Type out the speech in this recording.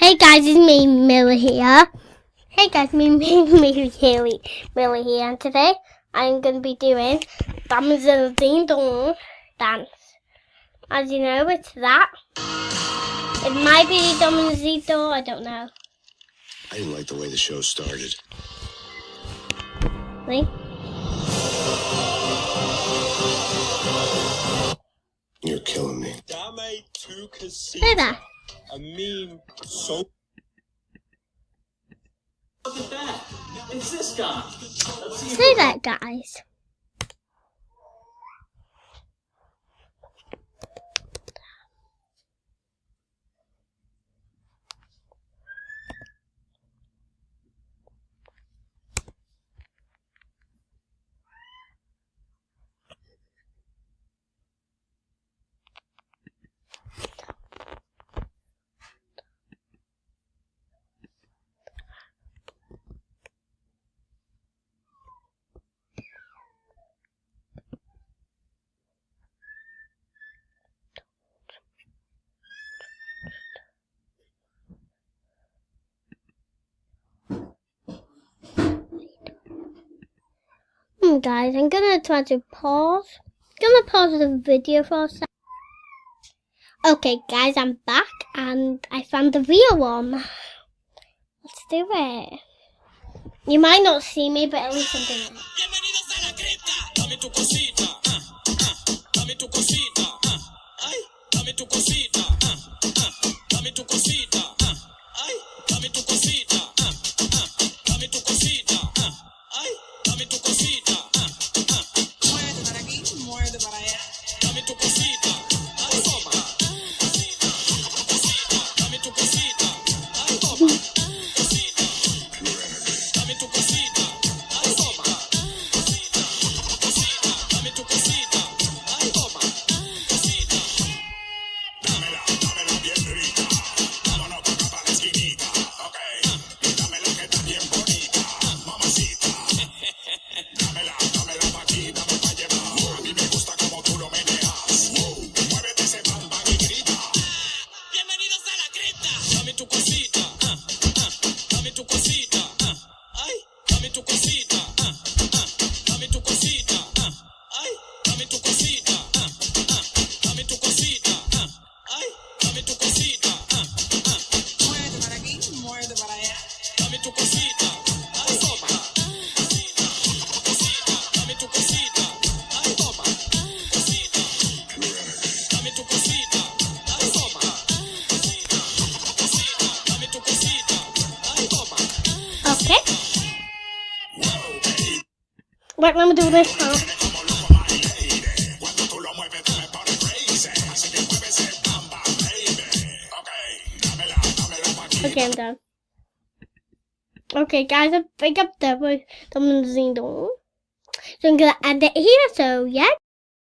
Hey guys, it's me, Miller here. Hey guys, Miller here, and today I'm going to be doing Damsel Ding Dong dance. As you know, it's that. It might be Damsel, I don't know. I didn't like the way the show started. Really? You're killing me. Say that. A meme so. Look at that. It's this guy. Let's see. Say that, guys. Guys, I'm gonna try to pause. Gonna pause the video for a second. Okay, guys, I'm back and I found the real one. Let's do it. You might not see me, but at least I'm doing it. Okay. Wait, let me do this now. Okay, I'm done. Okay, guys, I think I'm done with the Dong. So I'm gonna end it here. So yeah.